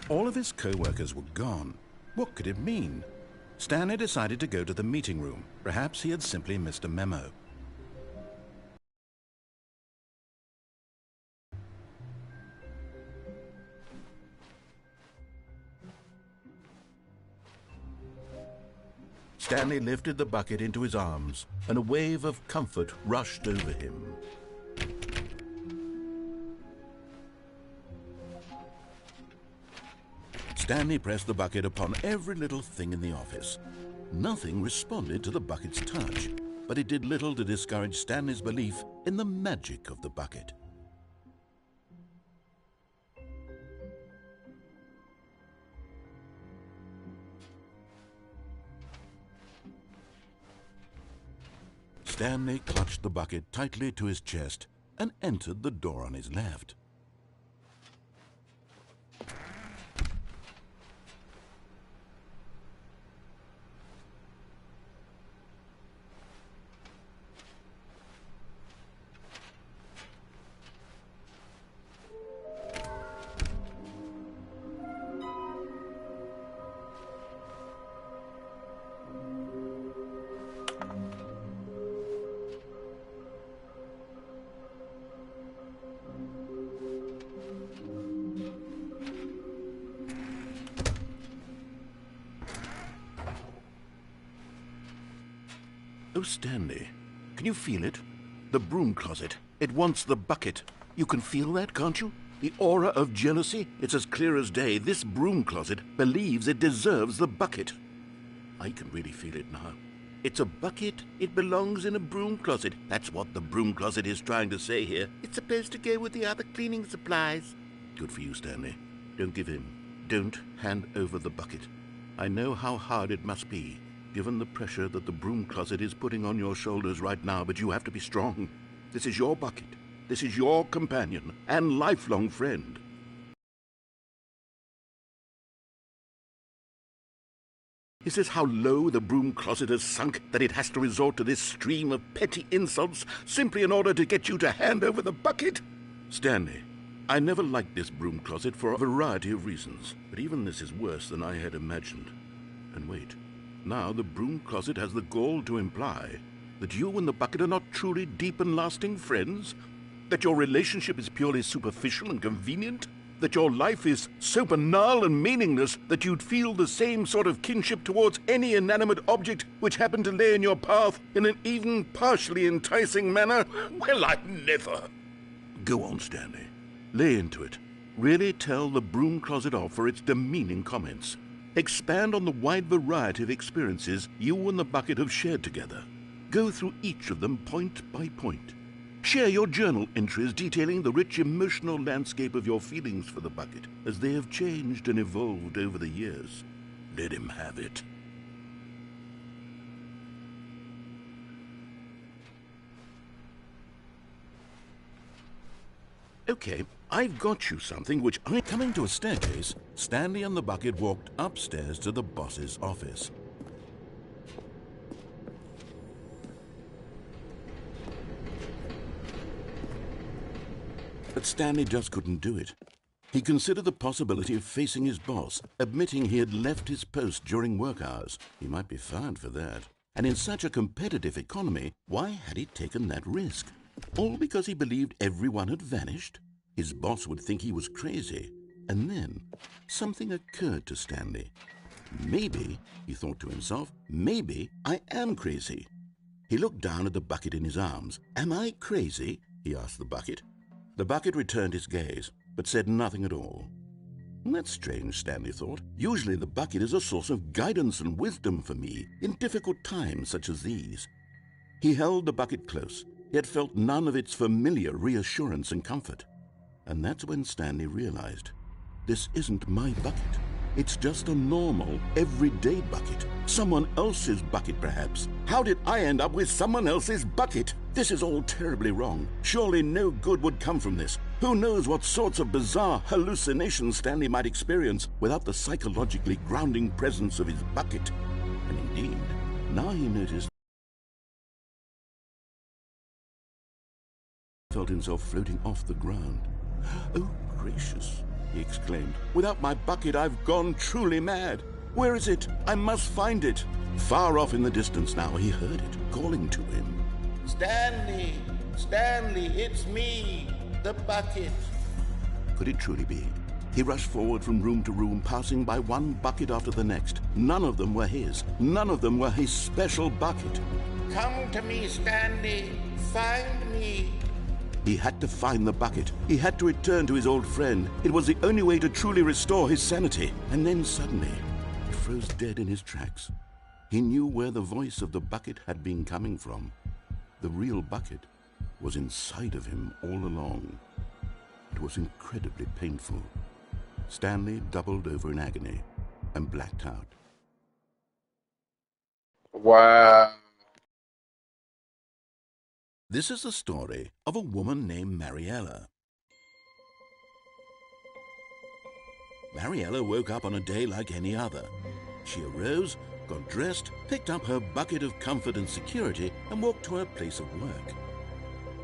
All of his co-workers were gone. What could it mean? Stanley decided to go to the meeting room. Perhaps he had simply missed a memo. Stanley lifted the bucket into his arms, and a wave of comfort rushed over him. Stanley pressed the bucket upon every little thing in the office. Nothing responded to the bucket's touch, but it did little to discourage Stanley's belief in the magic of the bucket. Stanley clutched the bucket tightly to his chest and entered the door on his left. Oh, Stanley, can you feel it? The broom closet. It wants the bucket. You can feel that, can't you? The aura of jealousy? It's as clear as day. This broom closet believes it deserves the bucket. I can really feel it now. It's a bucket. It belongs in a broom closet. That's what the broom closet is trying to say here. It's supposed to go with the other cleaning supplies. Good for you, Stanley. Don't give in. Don't hand over the bucket. I know how hard it must be, given the pressure that the broom closet is putting on your shoulders right now, but you have to be strong. This is your bucket. This is your companion and lifelong friend. Is this how low the broom closet has sunk, that it has to resort to this stream of petty insults simply in order to get you to hand over the bucket? Stanley, I never liked this broom closet for a variety of reasons, but even this is worse than I had imagined. And wait. Now the broom closet has the gall to imply that you and the bucket are not truly deep and lasting friends? That your relationship is purely superficial and convenient? That your life is so banal and meaningless that you'd feel the same sort of kinship towards any inanimate object which happened to lay in your path in an even partially enticing manner? Well, I never. Go on, Stanley. Lay into it. Really tell the broom closet off for its demeaning comments. Expand on the wide variety of experiences you and the bucket have shared together. Go through each of them point by point. Share your journal entries detailing the rich emotional landscape of your feelings for the bucket as they have changed and evolved over the years. Let him have it. Okay, I've got you something which Coming to a staircase, Stanley and the bucket walked upstairs to the boss's office. But Stanley just couldn't do it. He considered the possibility of facing his boss, admitting he had left his post during work hours. He might be fired for that. And in such a competitive economy, why had he taken that risk? All because he believed everyone had vanished? His boss would think he was crazy. And then something occurred to Stanley. Maybe, he thought to himself, maybe I am crazy. He looked down at the bucket in his arms. Am I crazy? He asked the bucket. The bucket returned his gaze, but said nothing at all. That's strange, Stanley thought. Usually the bucket is a source of guidance and wisdom for me in difficult times such as these. He held the bucket close, yet felt none of its familiar reassurance and comfort. And that's when Stanley realized, this isn't my bucket. It's just a normal, everyday bucket. Someone else's bucket, perhaps. How did I end up with someone else's bucket? This is all terribly wrong. Surely no good would come from this. Who knows what sorts of bizarre hallucinations Stanley might experience without the psychologically grounding presence of his bucket. And indeed, now he noticed felt himself floating off the ground. Oh, gracious. he exclaimed. "Without my bucket, I've gone truly mad. Where is it? I must find it." Far off in the distance now, he heard it calling to him. "Stanley! Stanley, it's me, the bucket." Could it truly be? He rushed forward from room to room, passing by one bucket after the next. None of them were his. None of them were his special bucket. "Come to me, Stanley. Find me." He had to find the bucket. He had to return to his old friend. It was the only way to truly restore his sanity. And then suddenly, he froze dead in his tracks. He knew where the voice of the bucket had been coming from. The real bucket was inside of him all along. It was incredibly painful. Stanley doubled over in agony and blacked out. Wow. This is the story of a woman named Mariella. Mariella woke up on a day like any other. She arose, got dressed, picked up her bucket of comfort and security, and walked to her place of work.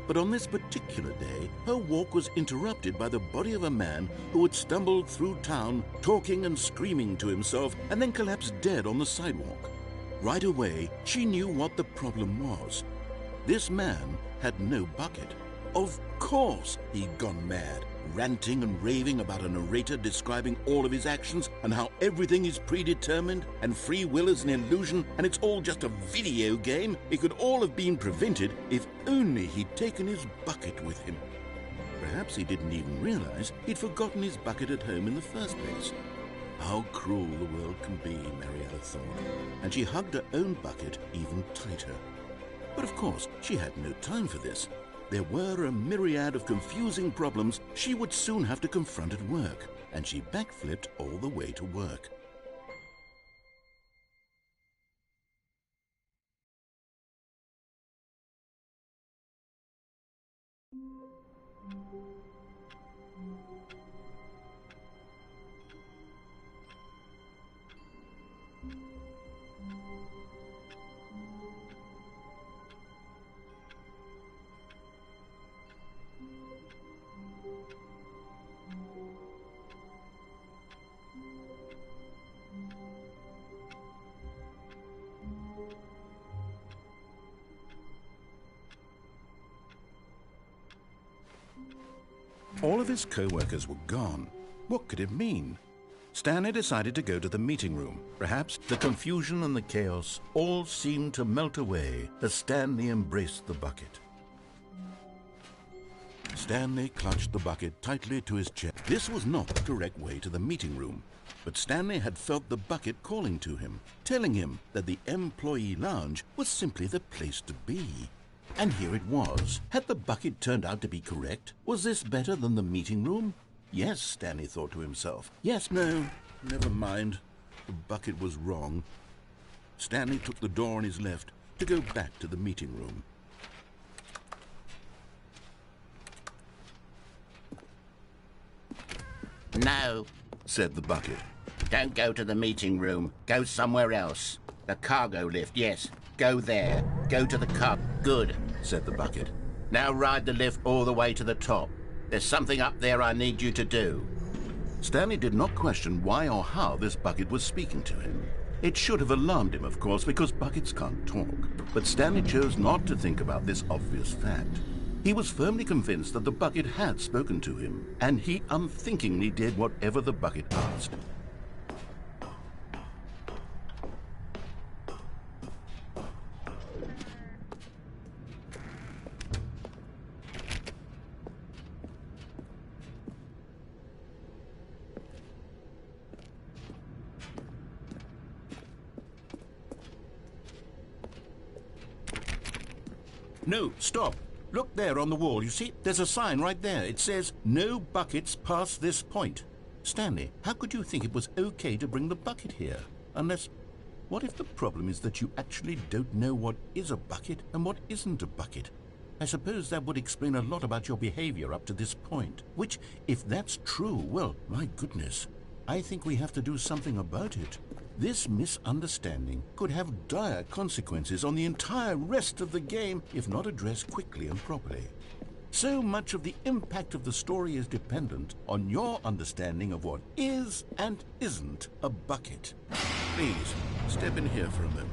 But on this particular day, her walk was interrupted by the body of a man who had stumbled through town, talking and screaming to himself, and then collapsed dead on the sidewalk. Right away, she knew what the problem was. This man had no bucket. Of course he'd gone mad, ranting and raving about a narrator describing all of his actions and how everything is predetermined and free will is an illusion and it's all just a video game. It could all have been prevented if only he'd taken his bucket with him. Perhaps he didn't even realize he'd forgotten his bucket at home in the first place. How cruel the world can be, Mariella thought, and she hugged her own bucket even tighter. But of course, she had no time for this. There were a myriad of confusing problems she would soon have to confront at work, and she backflipped all the way to work. All of his co-workers were gone. What could it mean? Stanley decided to go to the meeting room. Perhaps the confusion and the chaos all seemed to melt away as Stanley embraced the bucket. Stanley clutched the bucket tightly to his chest. This was not the correct way to the meeting room, but Stanley had felt the bucket calling to him, telling him that the employee lounge was simply the place to be. And here it was. Had the bucket turned out to be correct? Was this better than the meeting room? Yes, Stanley thought to himself. Yes, no, never mind. The bucket was wrong. Stanley took the door on his left to go back to the meeting room. "No," said the bucket. "don't go to the meeting room. Go somewhere else. The cargo lift, yes. Go there. Go to the car. Good," said the bucket. "Now ride the lift all the way to the top. There's something up there I need you to do." Stanley did not question why or how this bucket was speaking to him. It should have alarmed him, of course, because buckets can't talk. But Stanley chose not to think about this obvious fact. He was firmly convinced that the bucket had spoken to him, and he unthinkingly did whatever the bucket asked. No, stop. Look there on the wall. You see, there's a sign right there. It says, "No buckets past this point." Stanley, how could you think it was okay to bring the bucket here? Unless, what if the problem is that you actually don't know what is a bucket and what isn't a bucket? I suppose that would explain a lot about your behavior up to this point. Which, if that's true, well, my goodness, I think we have to do something about it. This misunderstanding could have dire consequences on the entire rest of the game if not addressed quickly and properly. So much of the impact of the story is dependent on your understanding of what is and isn't a bucket. Please, step in here for a moment.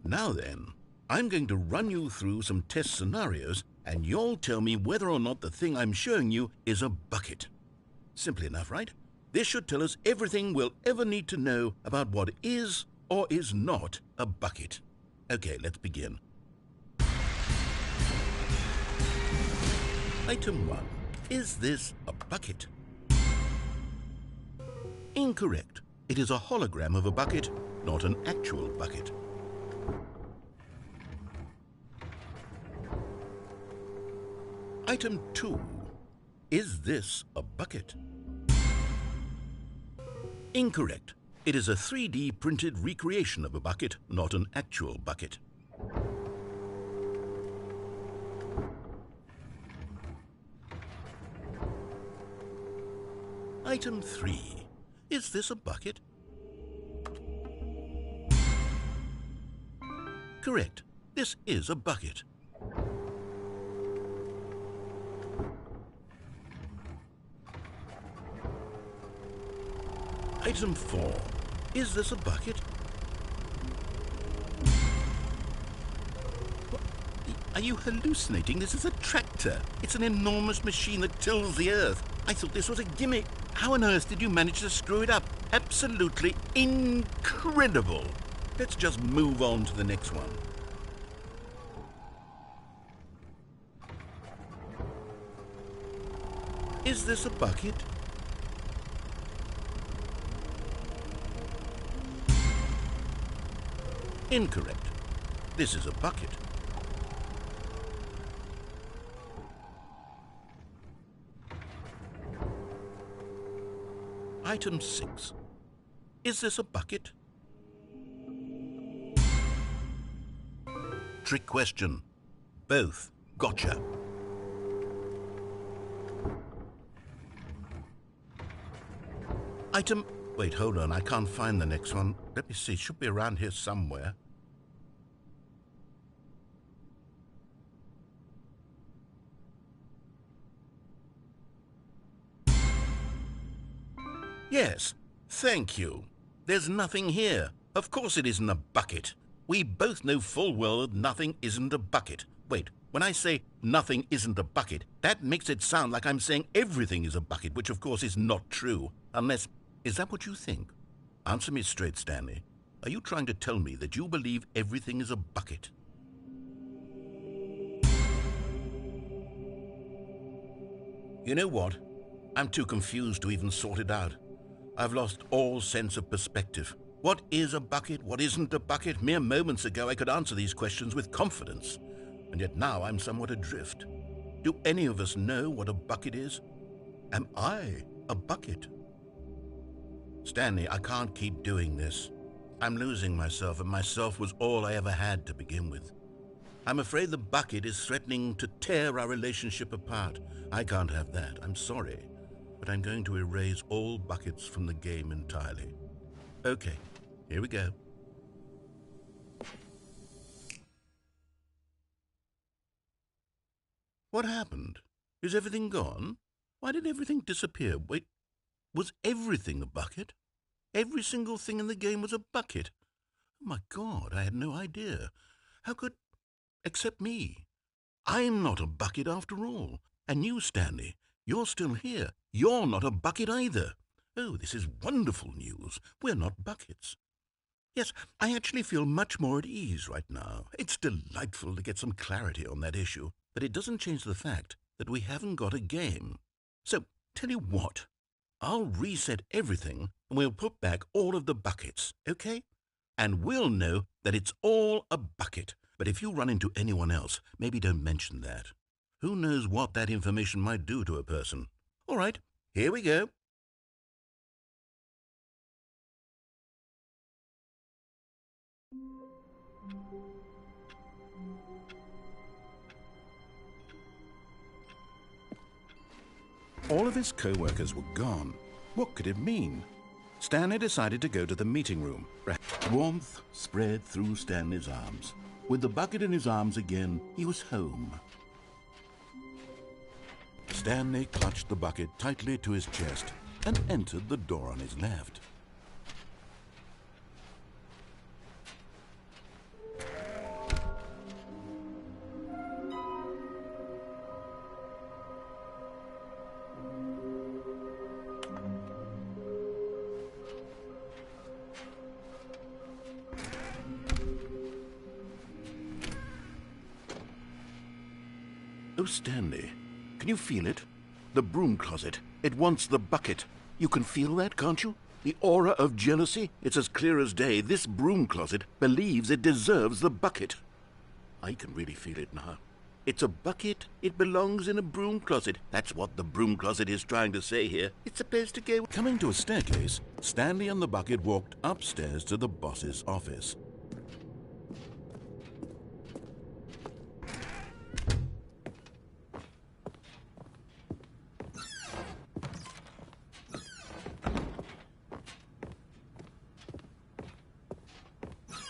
Now then, I'm going to run you through some test scenarios, and you'll tell me whether or not the thing I'm showing you is a bucket. Simple enough, right? This should tell us everything we'll ever need to know about what is or is not a bucket. Okay, let's begin. Item 1. Is this a bucket? Incorrect. It is a hologram of a bucket, not an actual bucket. Item 2. Is this a bucket? Incorrect. It is a 3D printed recreation of a bucket, not an actual bucket. Item 3. Is this a bucket? Correct. This is a bucket. Item 4. Is this a bucket? What? Are you hallucinating? This is a tractor. It's an enormous machine that tills the earth. I thought this was a gimmick. How on earth did you manage to screw it up? Absolutely incredible. Let's just move on to the next one. Is this a bucket? Incorrect. This is a bucket. Item 6. Is this a bucket? Trick question. Both. Gotcha. Item... Wait, hold on. I can't find the next one. Let me see. It should be around here somewhere. Yes, thank you. There's nothing here. Of course it isn't a bucket. We both know full well that nothing isn't a bucket. Wait, when I say nothing isn't a bucket, that makes it sound like I'm saying everything is a bucket, which of course is not true. Unless, is that what you think? Answer me straight, Stanley. Are you trying to tell me that you believe everything is a bucket? You know what? I'm too confused to even sort it out. I've lost all sense of perspective. What is a bucket? What isn't a bucket? Mere moments ago I could answer these questions with confidence, and yet now I'm somewhat adrift. Do any of us know what a bucket is? Am I a bucket? Stanley, I can't keep doing this. I'm losing myself, and myself was all I ever had to begin with. I'm afraid the bucket is threatening to tear our relationship apart. I can't have that. I'm sorry. But I'm going to erase all buckets from the game entirely. Okay, here we go. What happened? Is everything gone? Why did everything disappear? Wait, was everything a bucket? Every single thing in the game was a bucket. Oh my God, I had no idea. How could... except me. I'm not a bucket after all. And you, Stanley, you're still here. You're not a bucket either. Oh, this is wonderful news. We're not buckets. Yes, I actually feel much more at ease right now. It's delightful to get some clarity on that issue, but it doesn't change the fact that we haven't got a game. So, tell you what, I'll reset everything and we'll put back all of the buckets, okay? And we'll know that it's all a bucket. But if you run into anyone else, maybe don't mention that. Who knows what that information might do to a person? All right, here we go. All of his co-workers were gone. What could it mean? Stanley decided to go to the meeting room. Warmth spread through Stanley's arms. With the bucket in his arms again, he was home. Stanley clutched the bucket tightly to his chest and entered the door on his left. Oh, Stanley, can you feel it? The broom closet. It wants the bucket. You can feel that, can't you? The aura of jealousy. It's as clear as day. This broom closet believes it deserves the bucket. I can really feel it now. It's a bucket. It belongs in a broom closet. That's what the broom closet is trying to say here. It's supposed to go... Coming to a staircase, Stanley and the bucket walked upstairs to the boss's office.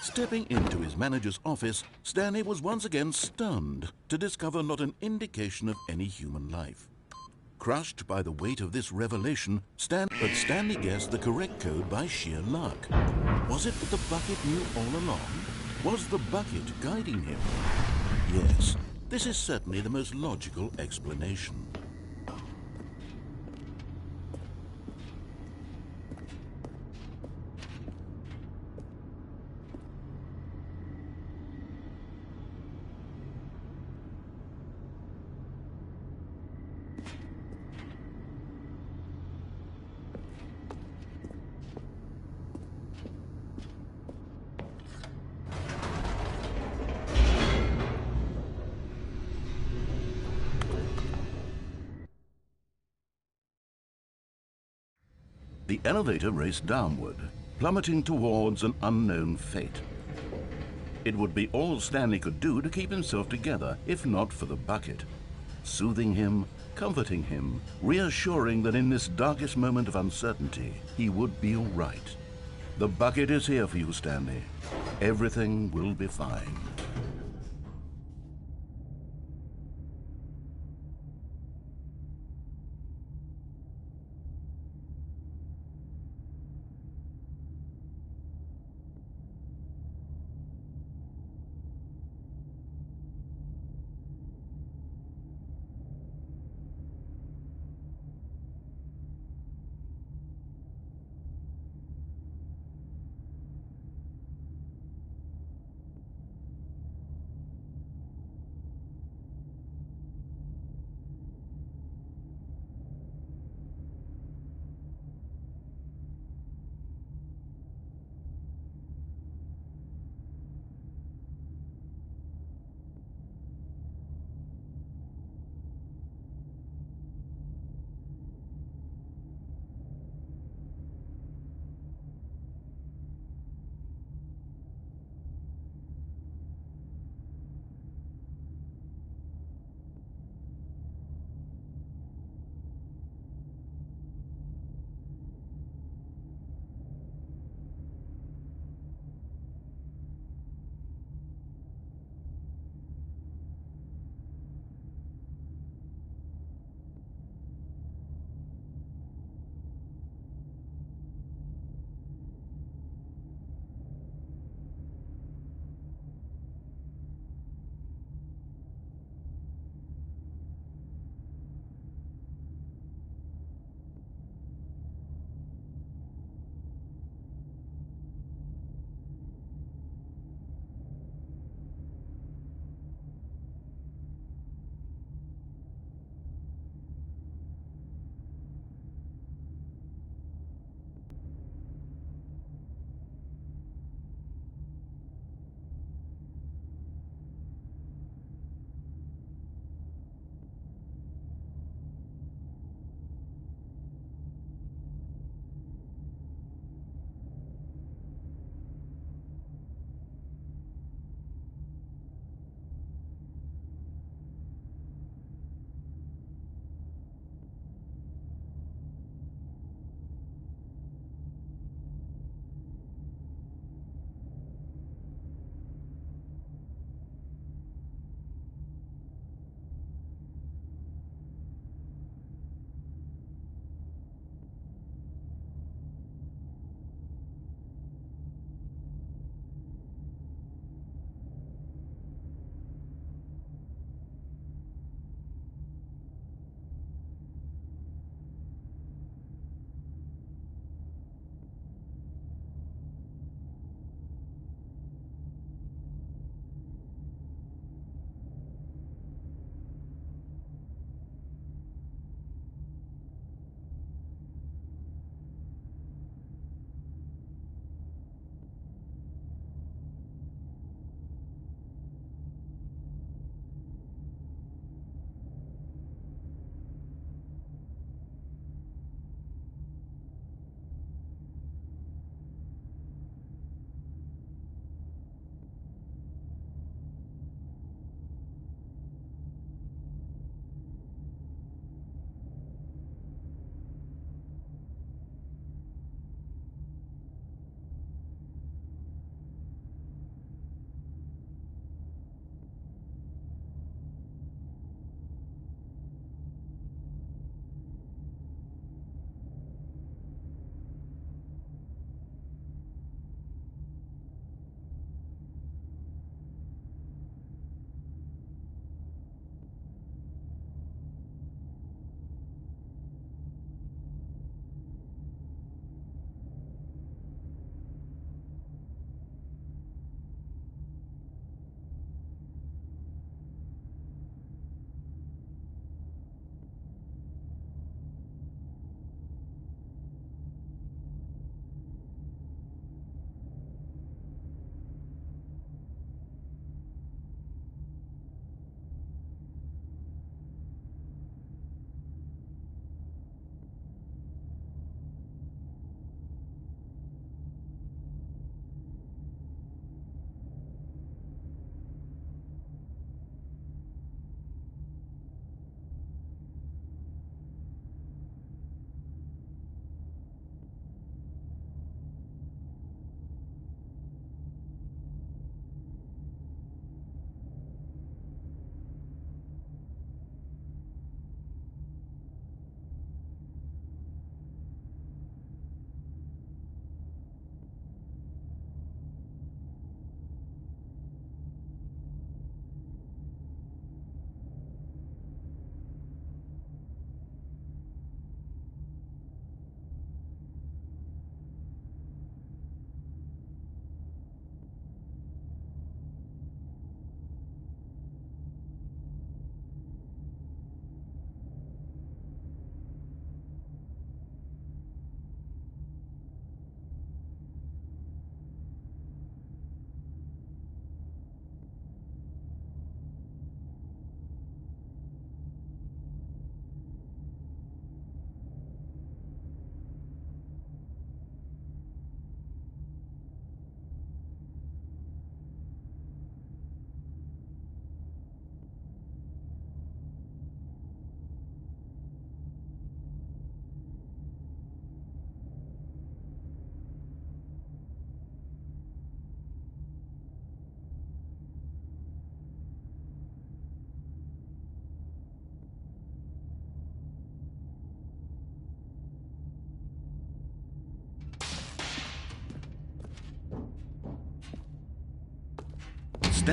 Stepping into his manager's office, Stanley was once again stunned to discover not an indication of any human life. Crushed by the weight of this revelation, Stanley guessed the correct code by sheer luck. Was it that the bucket knew all along? Was the bucket guiding him? Yes, this is certainly the most logical explanation. The elevator raced downward, plummeting towards an unknown fate. It would be all Stanley could do to keep himself together, if not for the bucket. Soothing him, comforting him, reassuring that in this darkest moment of uncertainty, he would be all right. The bucket is here for you, Stanley. Everything will be fine.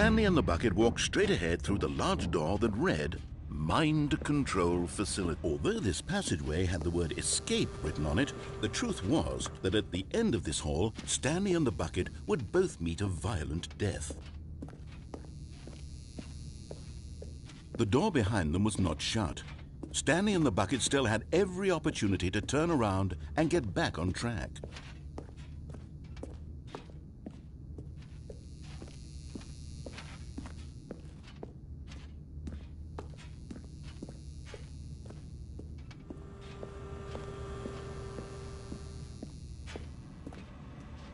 Stanley and the bucket walked straight ahead through the large door that read, Mind Control Facility. Although this passageway had the word escape written on it, the truth was that at the end of this hall, Stanley and the bucket would both meet a violent death. The door behind them was not shut. Stanley and the bucket still had every opportunity to turn around and get back on track.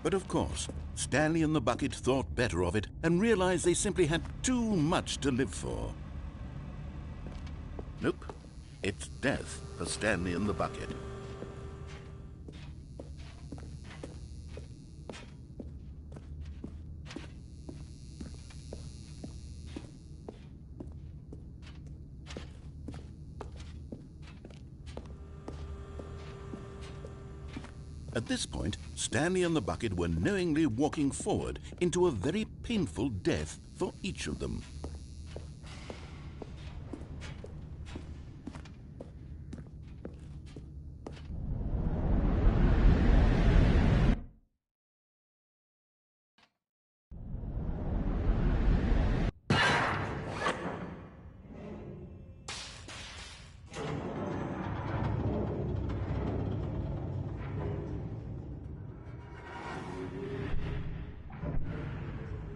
But of course, Stanley and the bucket thought better of it and realized they simply had too much to live for. Nope, it's death for Stanley and the bucket. At this point, Stanley and the bucket were knowingly walking forward into a very painful death for each of them.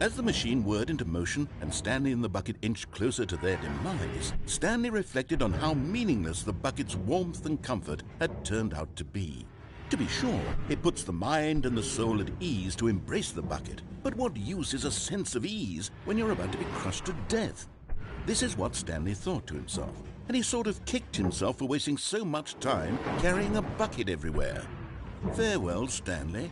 As the machine whirred into motion and Stanley and the bucket inched closer to their demise, Stanley reflected on how meaningless the bucket's warmth and comfort had turned out to be. To be sure, it puts the mind and the soul at ease to embrace the bucket, but what use is a sense of ease when you're about to be crushed to death? This is what Stanley thought to himself, and he sort of kicked himself for wasting so much time carrying a bucket everywhere. Farewell, Stanley.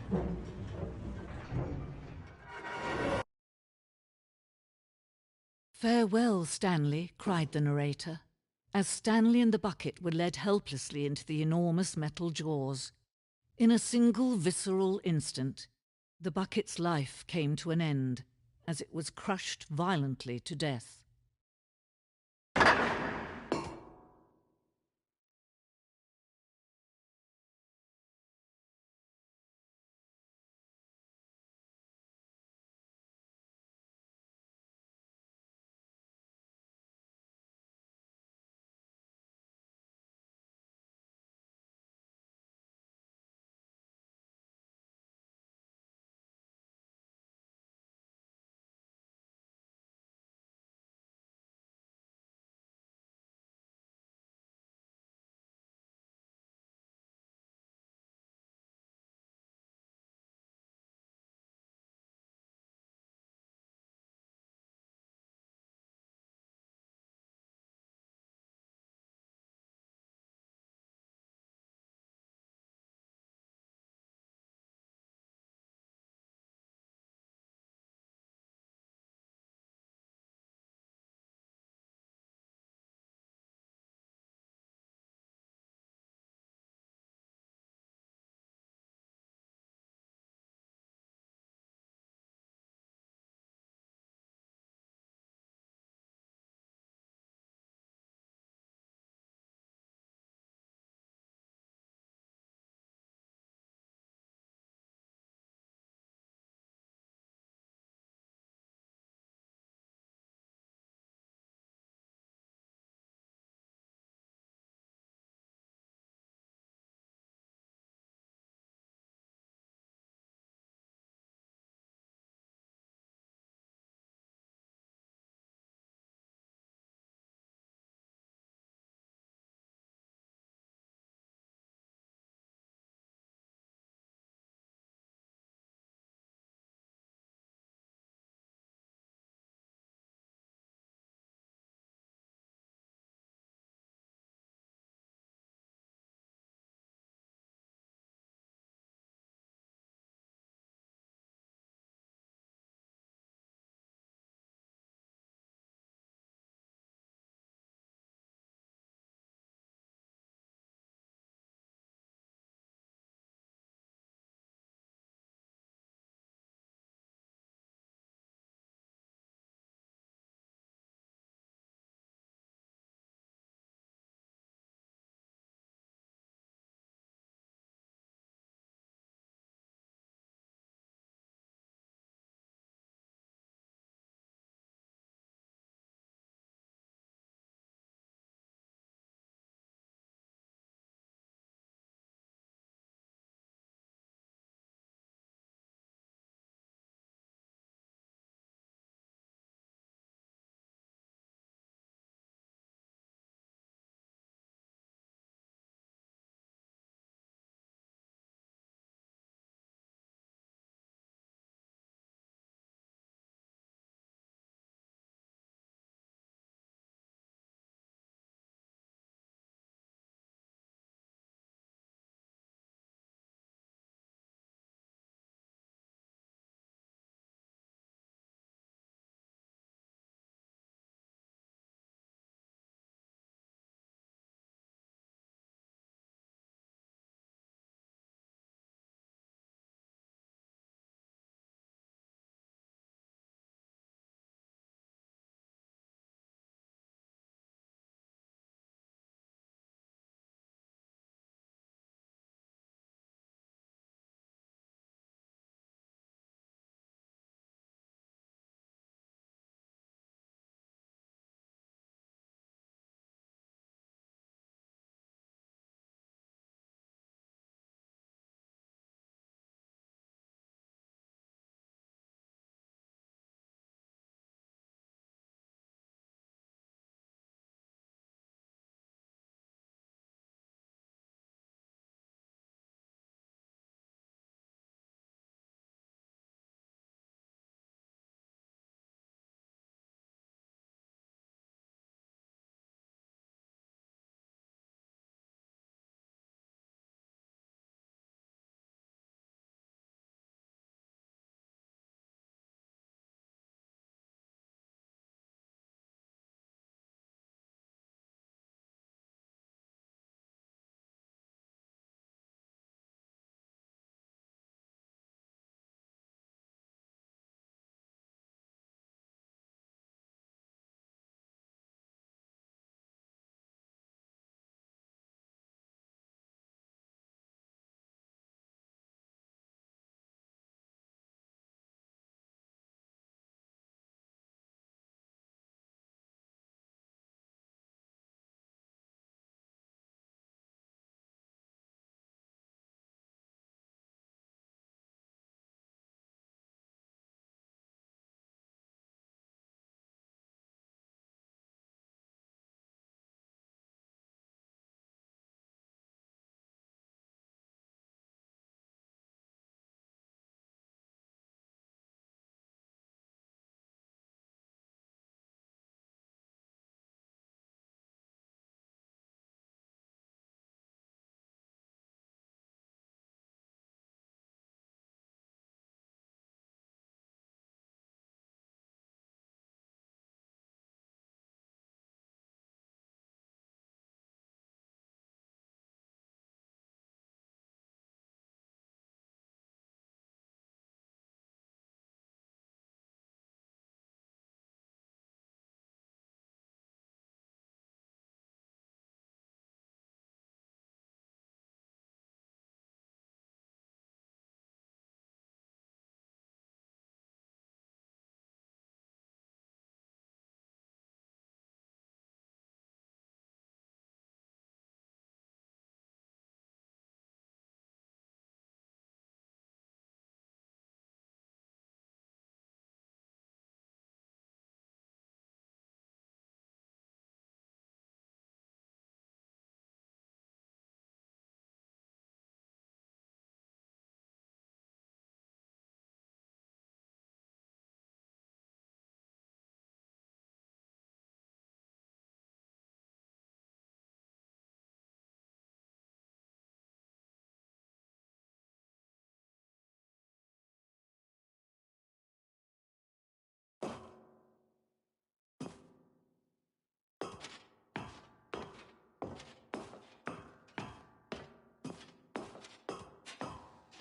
"Farewell, Stanley," cried the narrator, as Stanley and the bucket were led helplessly into the enormous metal jaws. In a single visceral instant, the bucket's life came to an end as it was crushed violently to death.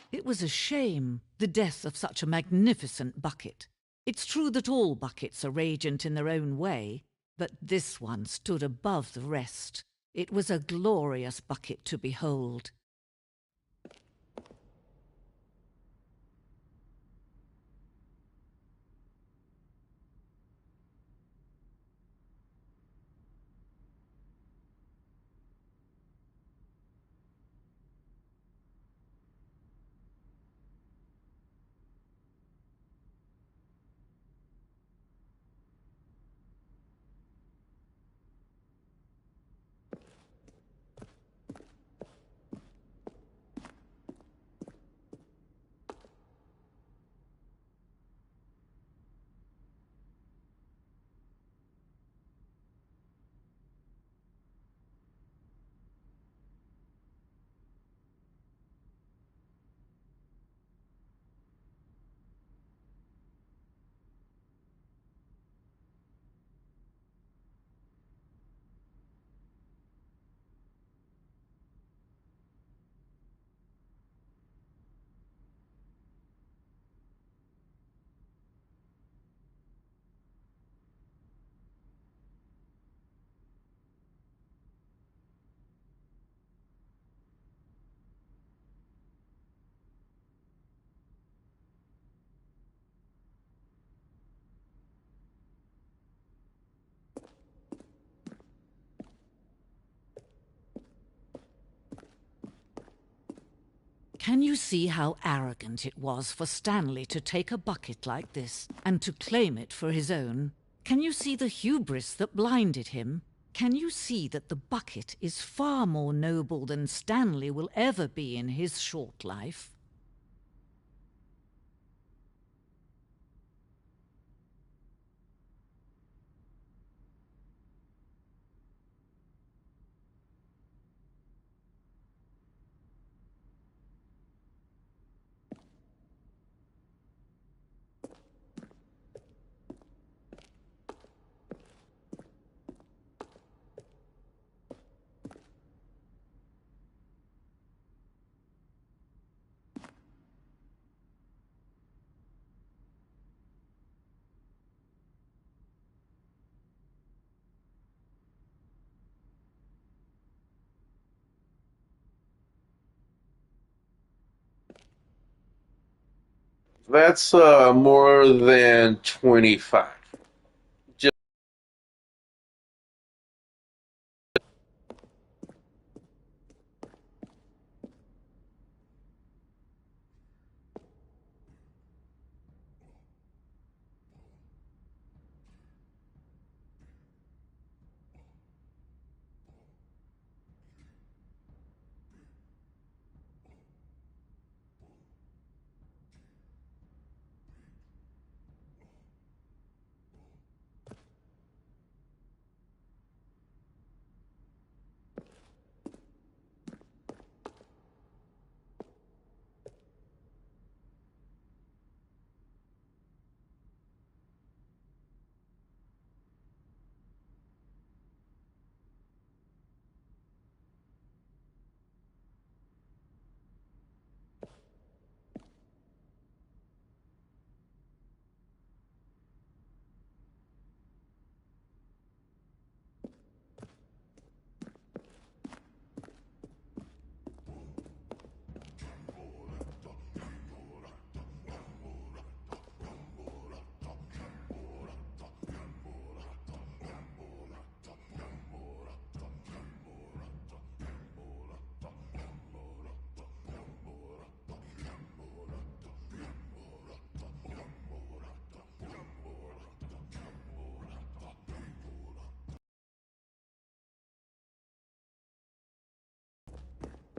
It was a shame, the death of such a magnificent bucket. It's true that all buckets are radiant in their own way, but this one stood above the rest. It was a glorious bucket to behold. Can you see how arrogant it was for Stanley to take a bucket like this and to claim it for his own? Can you see the hubris that blinded him? Can you see that the bucket is far more noble than Stanley will ever be in his short life? That's more than 25. Just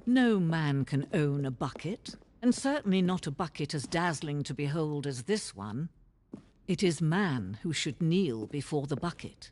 No man can own a bucket, and certainly not a bucket as dazzling to behold as this one. It is man who should kneel before the bucket.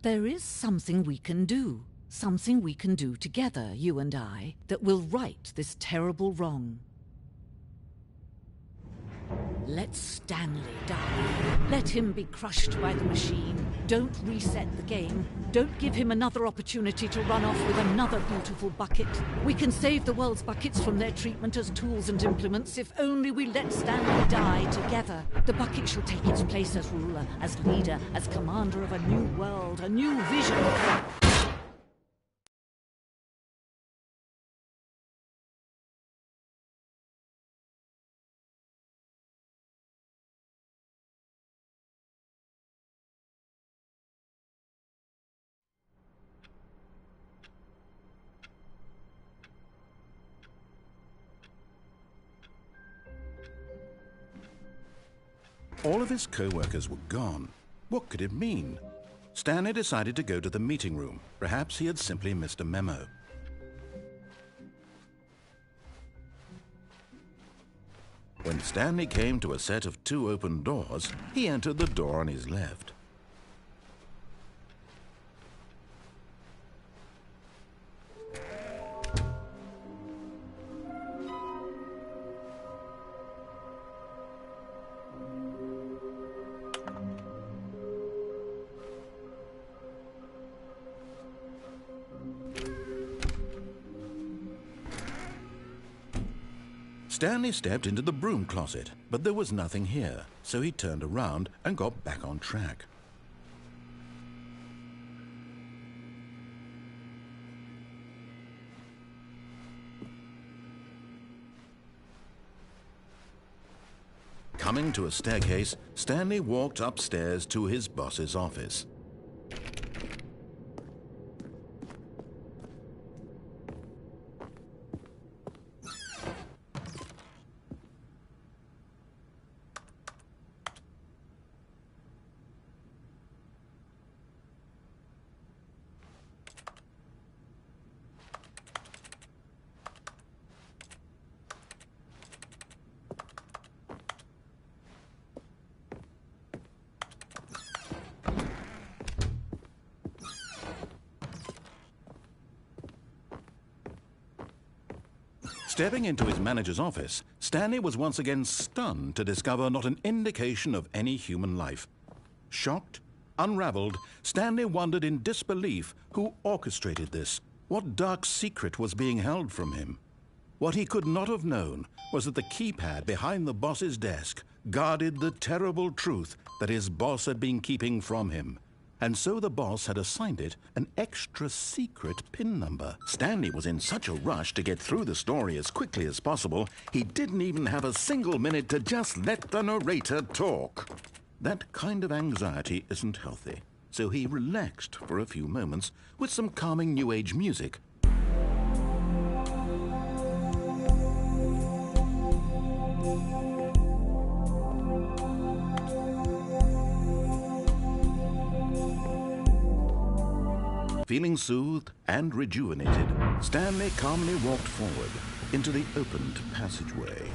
But there is something we can do. Something we can do together, you and I, that will right this terrible wrong. Let Stanley die. Let him be crushed by the machine. Don't reset the game. Don't give him another opportunity to run off with another beautiful bucket. We can save the world's buckets from their treatment as tools and implements if only we let Stanley die together. The bucket shall take its place as ruler, as leader, as commander of a new world, a new vision. All of his co-workers were gone. What could it mean? Stanley decided to go to the meeting room. Perhaps he had simply missed a memo. When Stanley came to a set of 2 open doors, he entered the door on his left. Stanley stepped into the broom closet, but there was nothing here, so he turned around and got back on track. Coming to a staircase, Stanley walked upstairs to his boss's office. Stepping into his manager's office, Stanley was once again stunned to discover not an indication of any human life. Shocked, unraveled, Stanley wondered in disbelief who orchestrated this. What dark secret was being held from him? What he could not have known was that the keypad behind the boss's desk guarded the terrible truth that his boss had been keeping from him. And so the boss had assigned it an extra secret PIN number. Stanley was in such a rush to get through the story as quickly as possible, he didn't even have a single minute to just let the narrator talk. That kind of anxiety isn't healthy, so he relaxed for a few moments with some calming New Age music. Feeling soothed and rejuvenated, Stanley calmly walked forward into the opened passageway.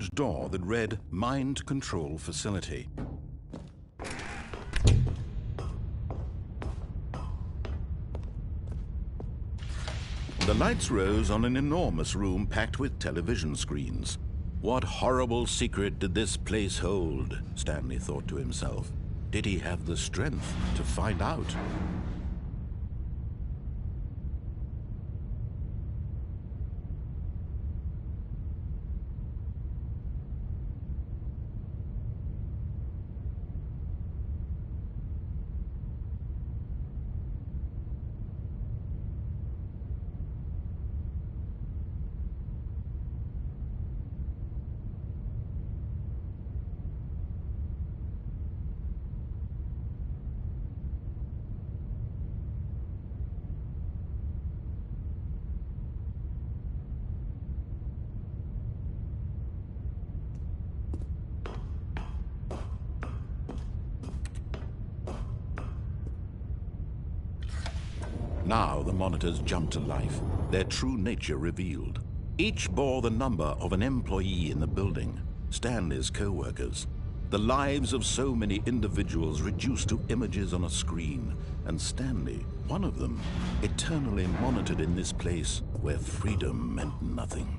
large door that read Mind Control Facility. The lights rose on an enormous room packed with television screens. What horrible secret did this place hold? Stanley thought to himself. Did he have the strength to find out? Now the monitors jumped to life, their true nature revealed. Each bore the number of an employee in the building, Stanley's co-workers. The lives of so many individuals reduced to images on a screen, and Stanley, one of them, eternally monitored in this place where freedom meant nothing.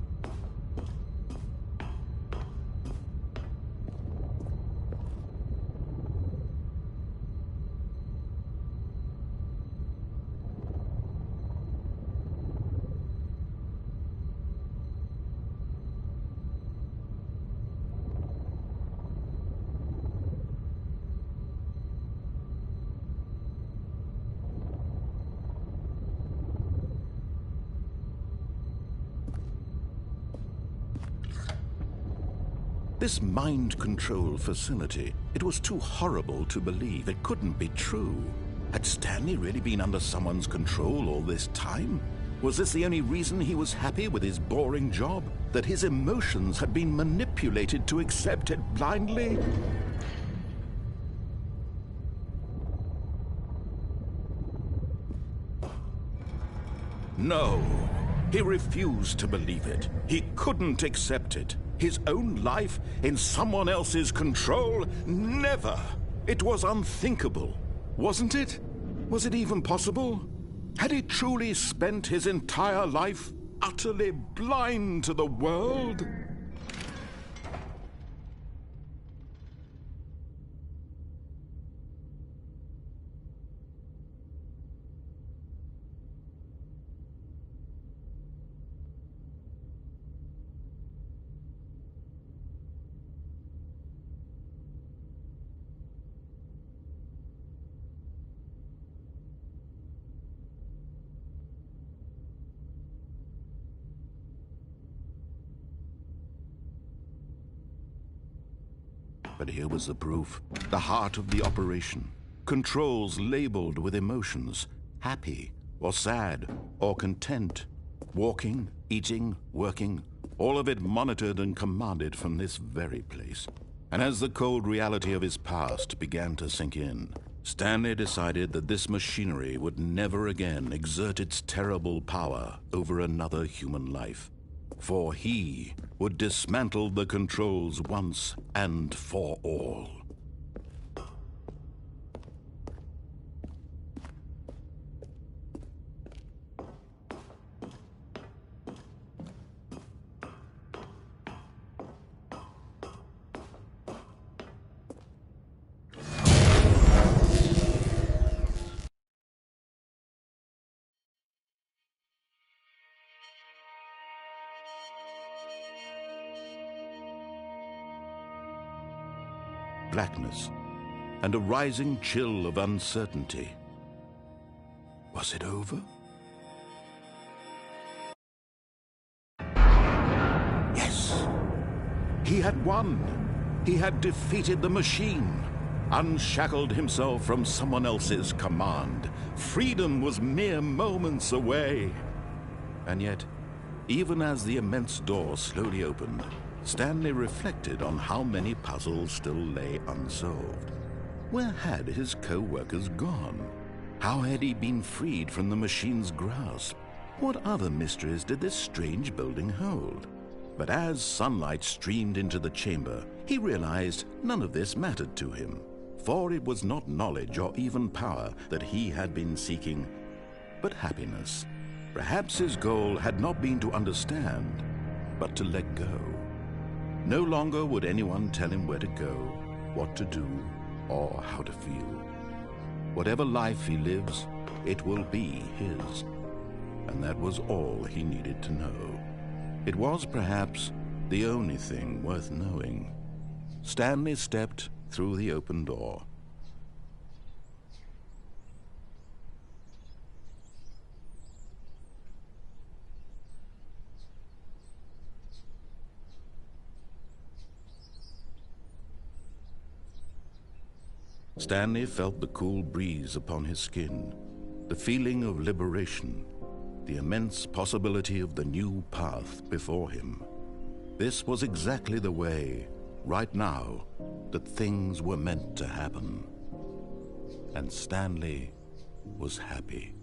This mind control facility, it was too horrible to believe. It couldn't be true. Had Stanley really been under someone's control all this time? Was this the only reason he was happy with his boring job? That his emotions had been manipulated to accept it blindly? No, he refused to believe it. He couldn't accept it. His own life in someone else's control? Never! It was unthinkable, wasn't it? Was it even possible? Had he truly spent his entire life utterly blind to the world? But here was the proof, the heart of the operation. Controls labeled with emotions, happy or sad or content. Walking, eating, working, all of it monitored and commanded from this very place. And as the cold reality of his past began to sink in, Stanley decided that this machinery would never again exert its terrible power over another human life. For he would dismantle the controls once and for all. Blackness, and a rising chill of uncertainty. Was it over? Yes! He had won! He had defeated the machine, unshackled himself from someone else's command. Freedom was mere moments away. And yet, even as the immense door slowly opened, Stanley reflected on how many puzzles still lay unsolved. Where had his co-workers gone? How had he been freed from the machine's grasp? What other mysteries did this strange building hold? But as sunlight streamed into the chamber, he realized none of this mattered to him, for it was not knowledge or even power that he had been seeking, but happiness. Perhaps his goal had not been to understand, but to let go. No longer would anyone tell him where to go, what to do, or how to feel. Whatever life he lives, it will be his. And that was all he needed to know. It was perhaps the only thing worth knowing. Stanley stepped through the open door. Stanley felt the cool breeze upon his skin, the feeling of liberation, the immense possibility of the new path before him. This was exactly the way, right now, that things were meant to happen. And Stanley was happy.